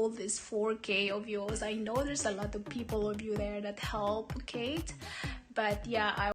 all this 4K of yours. I know there's a lot of people of you there that help Kate, but yeah, I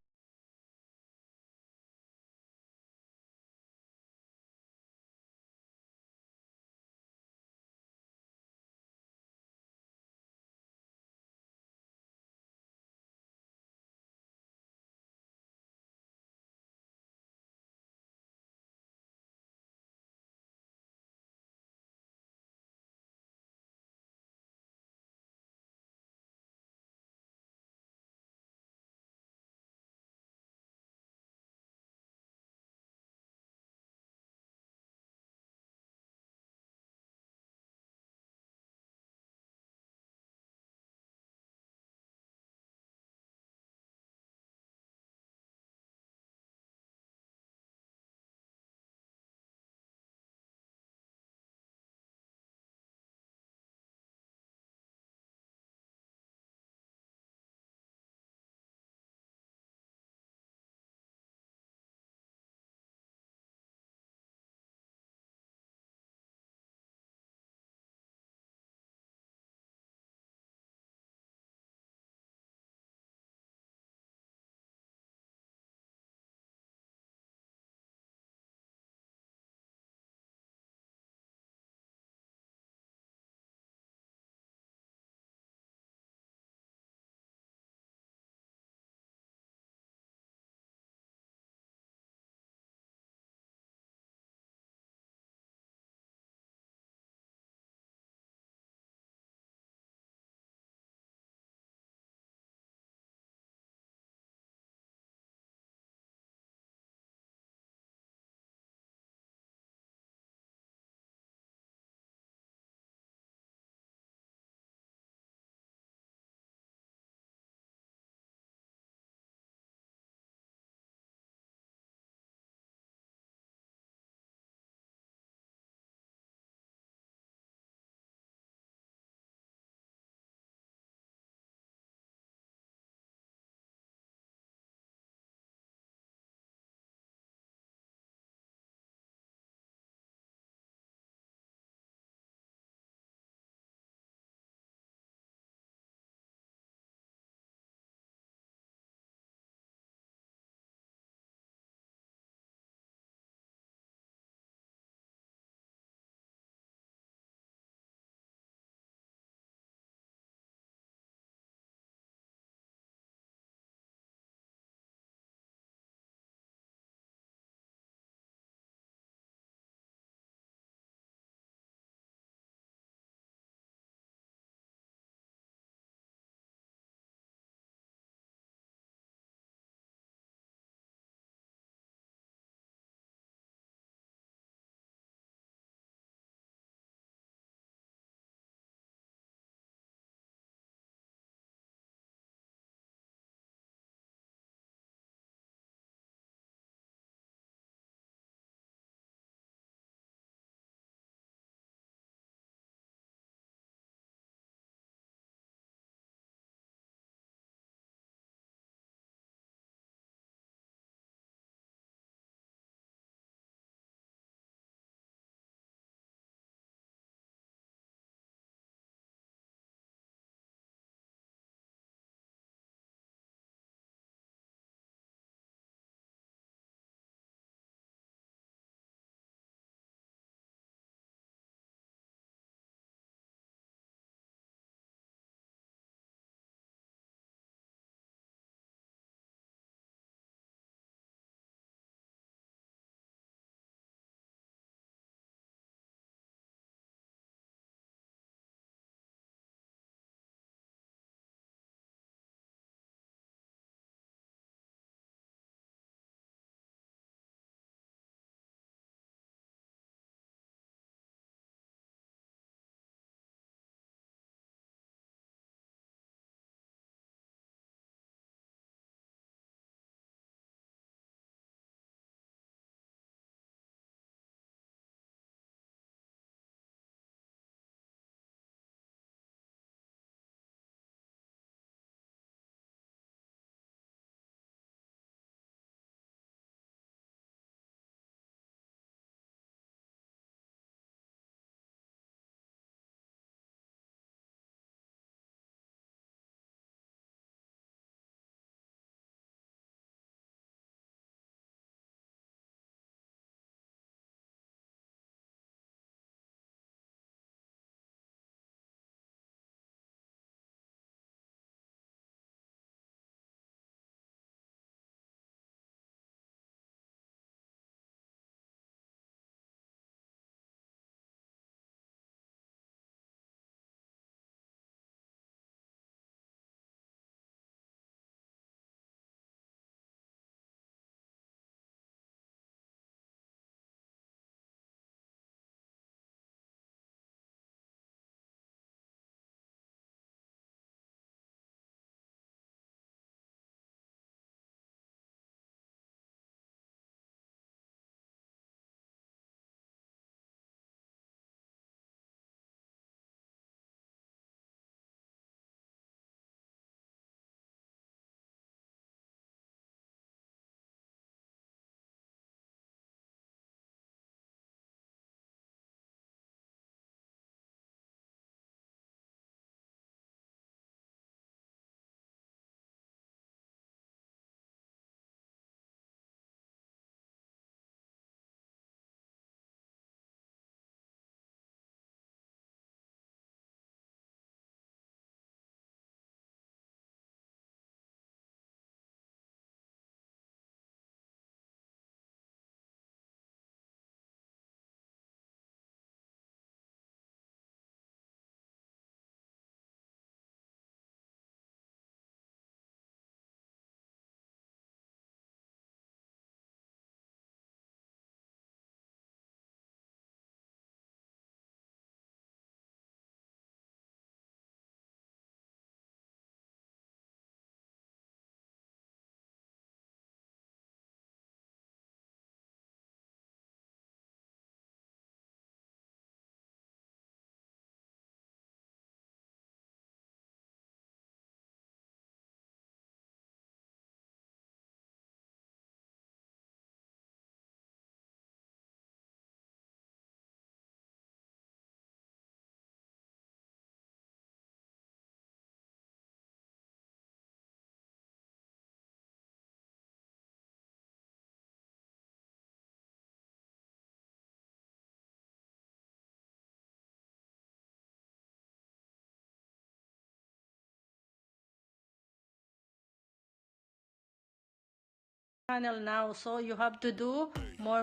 channel now, so you have to do more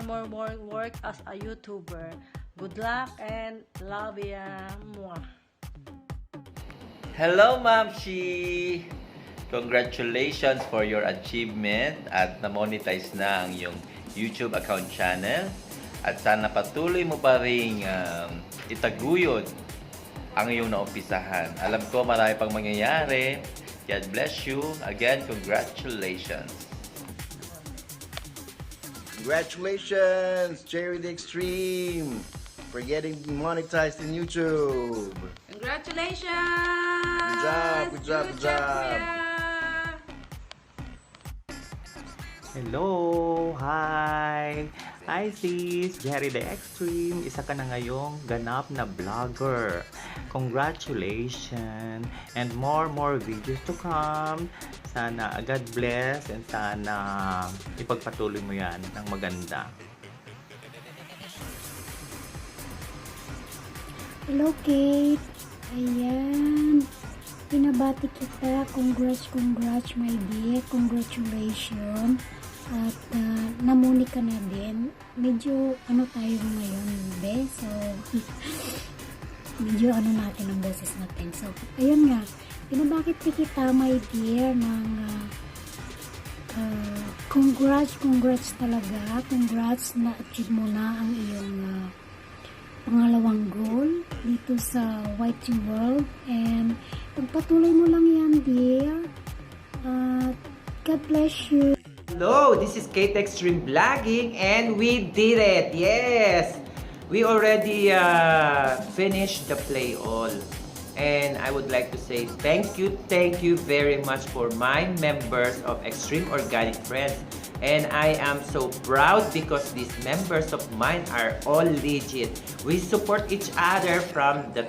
work as a YouTuber. Good luck and love ya. Mwah. Hello, Mamshi! Congratulations for your achievement at na-monetize na ang iyong YouTube account channel. At sana patuloy mo pa rin itaguyod ang iyong naumpisahan. Alam ko marami pang mangyayari. God bless you. Again, congratulations. Congratulations, Jerry the Extreme, for getting monetized in YouTube. Congratulations! Good job. Kuya! Hello! Hi! Hi sis! Jerry the Extreme! Isa ka na ngayong ganap na vlogger. Congratulations! And more videos to come. Sana God bless and sana ipagpatuloy mo yan ng maganda. Hello, Kate. Ayan. Pinabati kita. Congrats, my dear. Congratulations. At namuni ka na din. Medyo tayo ngayon, be. So, medyo natin ang boses natin. So, ayun nga. Pinabati kita, my dear, ng congrats talaga. Congrats na achieve mo na ang iyong pangalawang goal dito sa YT World, and pagpatuloy mo lang yan, dear. God bless you. Hello, this is Kate Extreme Vlogging and we did it! Yes! We already finished the play all. And I would like to say thank you very much for my members of Extreme Organic Friends. And I am so proud because these members of mine are all legit. We support each other from the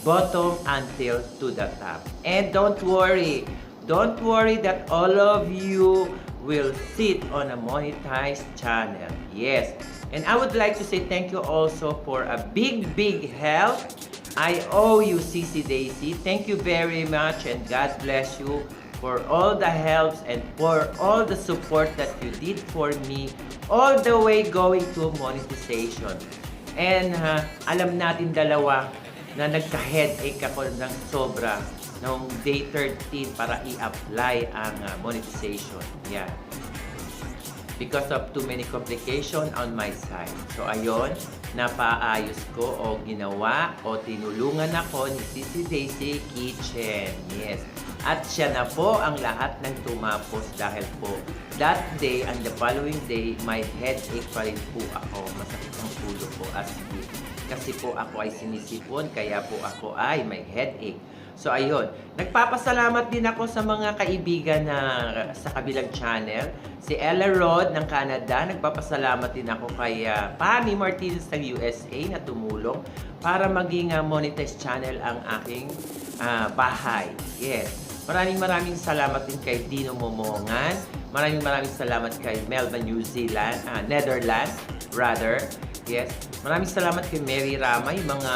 bottom until to the top. And don't worry that all of you will sit on a monetized channel. Yes. And I would like to say thank you also for a big help. I owe you, CC Daisy. Thank you very much and God bless you for all the helps and for all the support that you did for me all the way going to monetization. And alam natin dalawa na nagka-headache ako ng sobra noong day 13 para i-apply ang monetization. Yeah. Because of too many complications on my side. So ayun, napaayos ko o ginawa o tinulungan ako ni Sissy Daisy Kitchen. Yes. At siya na po ang lahat ng tumapos dahil po that day and the following day, my headache pa rin po ako. Masakit ang ulo ko as in. Kasi po ako ay sinisipon, kaya po ako ay may headache. So ayun, nagpapasalamat din ako sa mga kaibigan na sa kabilang channel. Si Ella Rod ng Canada, nagpapasalamat din ako kay Pami Martinez ng USA na tumulong para maging monetized channel ang aking bahay. Yes. Maraming salamat din kay Dino Momongan. Maraming salamat kay Melba New Zealand, Netherlands rather. Yes. Maraming salamat kay Mary Rama, yung mga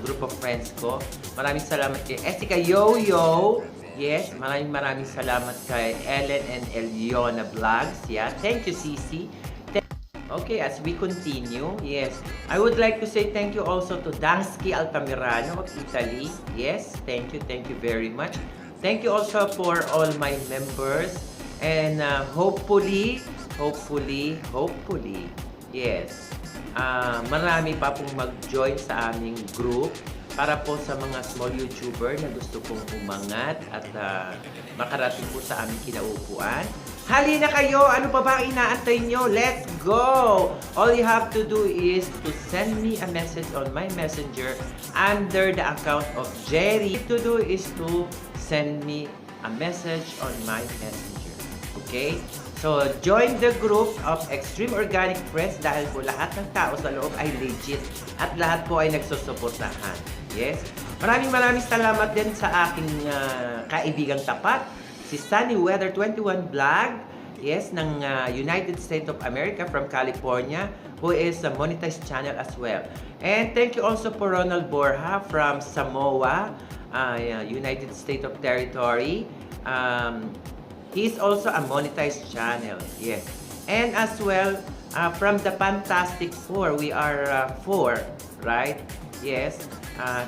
group of friends ko. Maraming salamat kay Essica Yo-Yo. Yes. Maraming salamat kay Ellen and Eliona Vlogs. Yeah. Thank you, Cici. Okay, as we continue, yes, I would like to say thank you also to Dansky Altamirano of Italy. Yes, thank you very much. Thank you also for all my members. And hopefully, yes, marami pa pong mag-join sa aming group para po sa mga small YouTuber na gusto pong umangat at makarating po sa aming kinaupuan. Halina kayo! Ano pa ba ang inaantay nyo? Let's go! All you have to do is to send me a message on my messenger under the account of Jerry. What to do is to send me a message on my messenger. Okay? So, join the group of Extreme Organic Friends dahil po lahat ng tao sa loob ay legit at lahat po ay nagsusuportahan. Yes? Maraming salamat din sa aking kaibigang tapat, si Sunny Weather 21 Vlog, yes, ng United States of America from California, who is a monetized channel as well. And thank you also for Ronald Borja from Samoa, United States of Territory. He's also a monetized channel. Yes. And as well, from the Fantastic Four, we are 4, right? Yes.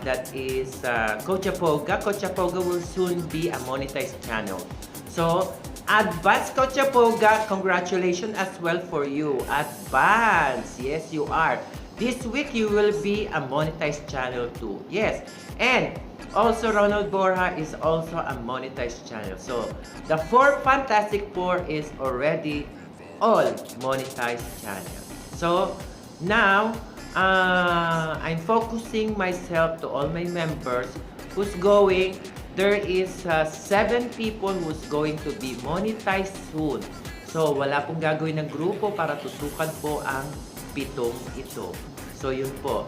That is Coach Apoga. Coach Apoga will soon be a monetized channel. So, advance Coach Apoga, congratulations as well for you. Advance. Yes, you are. This week, you will be a monetized channel too. Yes. And also, Ronald Borja is also a monetized channel. So, the 4 Fantastic Four is already all monetized channel. So, now, I'm focusing myself to all my members who's going. There is 7 people who's going to be monetized soon. So, wala pong gagawin ng grupo para tutukan po ang 7 ito. So, yun po.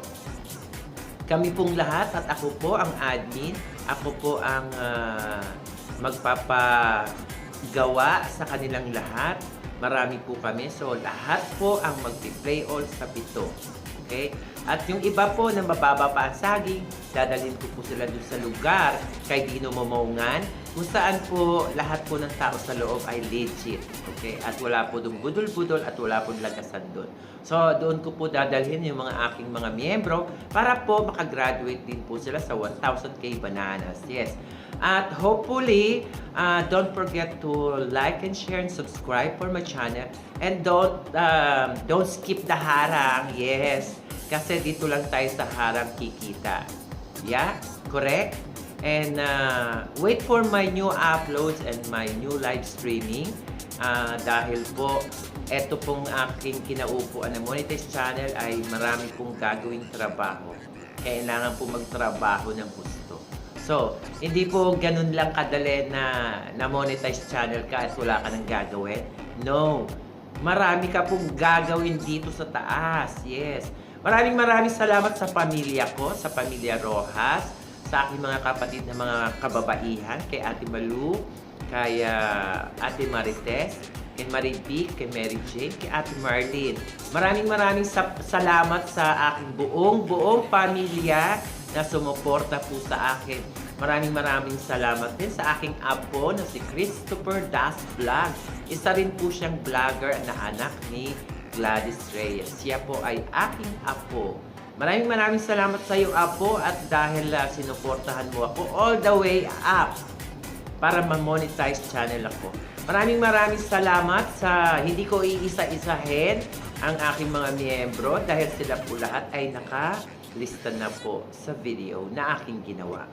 Kami pong lahat at ako po ang admin. Ako po ang magpapagawa sa kanilang lahat. Marami po kami. So, lahat po ang magpi-play all sa 7. Okay? At yung iba po na mababa pa ang saging, dadalhin ko po sila doon sa lugar kay Dino Momongan, kung saan po lahat po ng tao sa loob ay legit. Okay? At wala po doon budol-budol at wala po lagasan doon. So, doon ko po dadalhin yung mga aking mga miyembro para po makagraduate din po sila sa 1,000K bananas. Yes. At hopefully, don't forget to like and share and subscribe for my channel. And don't skip the harang. Yes. Kasi dito lang tayo sa harang kikita. Yeah? Correct? And wait for my new uploads and my new live streaming. Dahil po, eto pong aking kinaupuan na monetized channel ay marami pong gagawing trabaho. Kailangan po magtrabaho ng gusto. So, hindi po ganun lang kadali na monetized channel ka at wala ka nang gagawin. No. Marami ka pong gagawin dito sa taas. Yes. Maraming salamat sa pamilya ko, sa pamilya Rojas, sa aking mga kapatid na mga kababaihan, kay Ate Malu, kay Ate Marites, kay Marie B, kay Mary Jane, kay Ate Marlene. Maraming salamat sa aking buong pamilya na sumuporta po sa akin. Maraming salamat din sa aking apo na si Christopher Das Vlog. Isa rin po siyang vlogger na anak ni Gladys Reyes. Siya po ay aking apo. Maraming salamat sa iyo, apo, at dahil sinuportahan mo ako all the way up para ma-monetize channel ako. Maraming salamat sa hindi ko iisa-isahin ang aking mga miyembro dahil sila po lahat ay nakalista na po sa video na aking ginawa.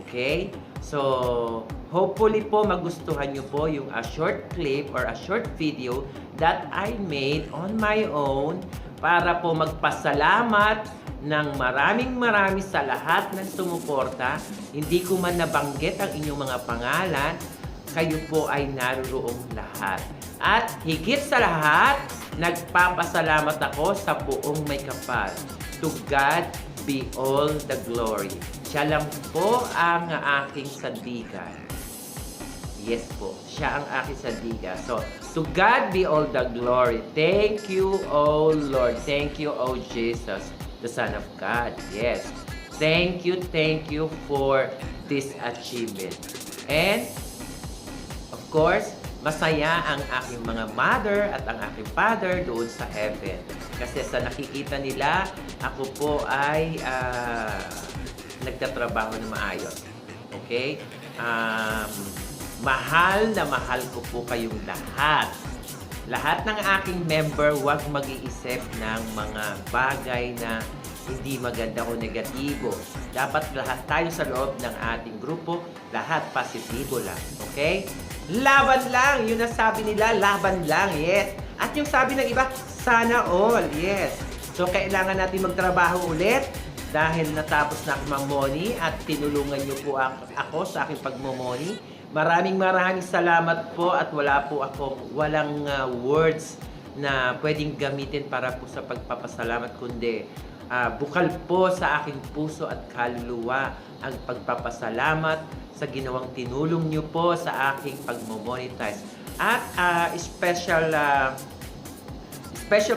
Okay? So, hopefully po magustuhan nyo po yung a short clip or a short video that I made on my own para po magpasalamat ng maraming sa lahat ng sumuporta. Hindi ko man nabanggit ang inyong mga pangalan, kayo po ay naroong lahat. At higit sa lahat, nagpapasalamat ako sa buong may kapal. To God be all the glory. Siya lang po ang aking sandigan. Yes po, siya ang aking sandigan. So, to God be all the glory. Thank you, O Lord. Thank you, O Jesus, the Son of God. Yes. Thank you for this achievement. And, of course, masaya ang aking mga mother at ang aking father doon sa heaven. Kasi sa nakikita nila, ako po ay nagtatrabaho na maayos. Okay? Mahal na mahal ko po kayong lahat. Lahat ng aking member, huwag mag-iisip ng mga bagay na hindi maganda o negatibo. Dapat lahat tayo sa loob ng ating grupo, lahat positibo lang. Okay? Laban lang! Yun ang sabi nila, laban lang. Yes. At yung sabi ng iba, sana all. Yes. So, kailangan natin magtrabaho ulit dahil natapos na akong mamoni at tinulungan niyo po ako sa aking pagmomoni. Maraming salamat po at walang words na pwedeng gamitin para po sa pagpapasalamat, kundi bukal po sa aking puso at kaluluwa ang pagpapasalamat sa ginawang tinulong niyo po sa aking pagmomonetize. At special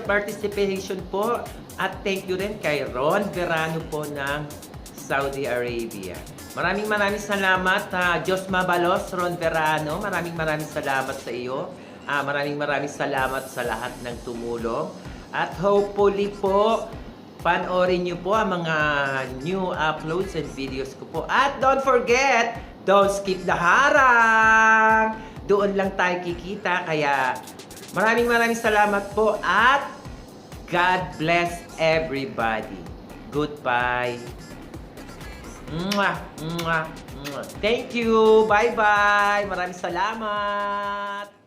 participation po at thank you rin kay Ron Verano po ng Saudi Arabia. Maraming salamat, Diyos Mabalos, Ron Verano. Maraming salamat sa iyo. Maraming salamat sa lahat ng tumulong. At hopefully po, panoorin niyo po ang mga new uploads and videos ko po. At don't forget, don't skip the harang! Doon lang tayo kikita. Kaya maraming salamat po at God bless everybody. Goodbye. Mwah, mwah, mwah. Thank you. Bye-bye. Maraming salamat.